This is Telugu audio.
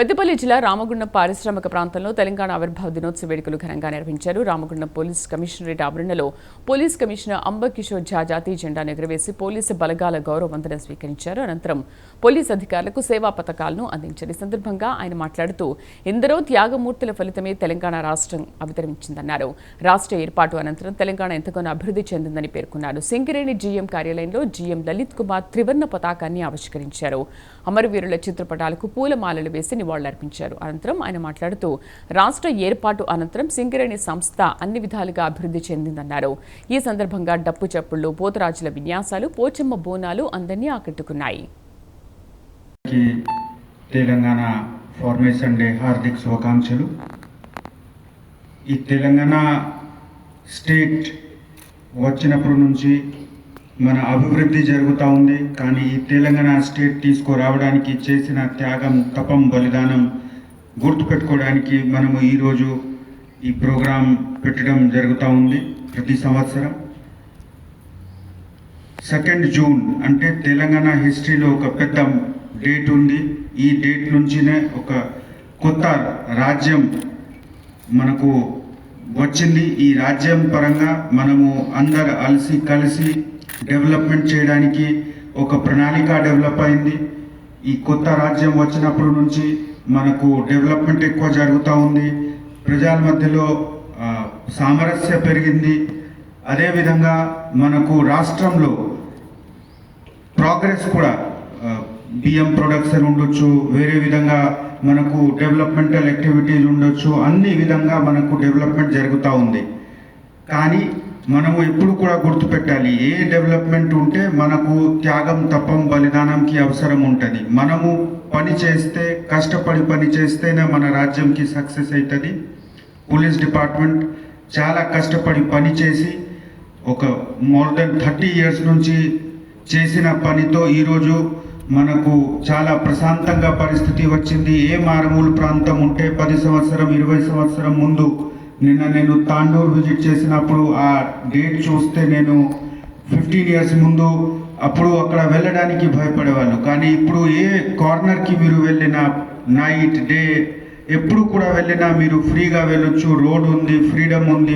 పెద్దపల్లి జిల్లా రామగుండం పారిశ్రామిక ప్రాంతంలో తెలంగాణ ఆవిర్భావ దినోత్సవ వేడుకలు ఘనంగా నిర్వహించారు. రామగుండం పోలీస్ కమిషనరేట్ ఆవరణలో పోలీస్ కమిషనర్ అంబకిషోర్ ఝా జాతీయ జెండాను ఎగురవేసి పోలీసు బలగాల గౌరవ వందనం స్వీకరించారు. అనంతరం పోలీస్ అధికారులకు సేవా పథకాలను అందించారు. ఈ సందర్భంగా ఆయన మాట్లాడుతూ ఎందరో త్యాగమూర్తుల ఫలితమే తెలంగాణ రాష్ట్రం అవతరించిందన్నారు. రాష్ట్ర ఏర్పాటు అనంతరం తెలంగాణ ఎంతగానో అభివృద్ధి చెందిందని పేర్కొన్నారు. సింగరేణి జీఎం కార్యాలయంలో జీఎం లలిత్ కుమార్ త్రివర్ణ పతాకాన్ని ఆవిష్కరించారు. అమరవీరుల చిత్రపటాలకు పూలమాలలు వేసి నివాళులర్పించారు. అనంతరం ఆయన మాట్లాడుతూ రాష్ట్ర ఏర్పాటు అనంతరం సింగరేణి సంస్థ అన్ని విధాలుగా అభివృద్ధి చెందిందన్నారు. ఈ సందర్భంగా డప్పు చప్పుళ్లు, పోతరాజుల విన్యాసాలు, పోచమ్మ బోనాలు అందరినీ ఆకట్టుకున్నాయి. తెలంగాణ ఫార్మేషన్ డే హార్దిక శుభాకాంక్షలు. ఈ తెలంగాణ స్టేట్ వచ్చినప్పటి నుంచి మన అభివృద్ధి జరుగుతూ ఉంది. కానీ ఈ తెలంగాణ స్టేట్ తీసుకురావడానికి చేసిన త్యాగం, తపం, బలిదానం గుర్తుపెట్టుకోవడానికి మనము ఈరోజు ఈ ప్రోగ్రాం పెట్టడం జరుగుతూ ఉంది. ప్రతి సంవత్సరం 2 జూన్ అంటే తెలంగాణ హిస్టరీలో ఒక పెద్ద డేట్ ఉంది. ఈ డేట్ నుంచినే ఒక కొత్త రాజ్యం మనకు వచ్చింది. ఈ రాజ్యం పరంగా మనము అందరు కలిసి డెవలప్మెంట్ చేయడానికి ఒక ప్రణాళిక డెవలప్ అయింది. ఈ కొత్త రాజ్యం వచ్చినప్పటి నుంచి మనకు డెవలప్మెంట్ ఎక్కువ జరుగుతూ ఉంది. ప్రజల మధ్యలో సామరస్య పెరిగింది. అదేవిధంగా మనకు రాష్ట్రంలో ప్రోగ్రెస్ కూడా బియ్యం ప్రొడక్షన్ ఉండొచ్చు, వేరే విధంగా మనకు డెవలప్మెంటల్ యాక్టివిటీస్ ఉండొచ్చు, అన్ని విధంగా మనకు డెవలప్మెంట్ జరుగుతూ ఉంది. కానీ మనము ఎప్పుడు కూడా గుర్తుపెట్టాలి, ఏ డెవలప్మెంట్ ఉంటే మనకు త్యాగం, తపం, బలిదానంకి అవసరం ఉంటుంది. మనము పని చేస్తే, కష్టపడి పని చేస్తేనే మన రాజ్యంకి సక్సెస్ అవుతుంది. పోలీస్ డిపార్ట్మెంట్ చాలా కష్టపడి పని చేసి ఒక మోర్ దెన్ 30 years నుంచి చేసిన పనితో ఈరోజు మనకు చాలా ప్రశాంతంగా పరిస్థితి వచ్చింది. ఏ మారుమూల ప్రాంతం ఉంటే 10 సంవత్సరం 20 సంవత్సరం ముందు నేను తాండూరు విజిట్ చేసినప్పుడు ఆ డేట్ చూస్తే నేను 15 years ముందు అప్పుడు అక్కడ వెళ్ళడానికి భయపడేవాళ్ళు. కానీ ఇప్పుడు ఏ కార్నర్కి మీరు వెళ్ళినా, నైట్ డే ఎప్పుడు కూడా వెళ్ళినా మీరు ఫ్రీగా వెళ్ళొచ్చు. రోడ్ ఉంది, ఫ్రీడమ్ ఉంది.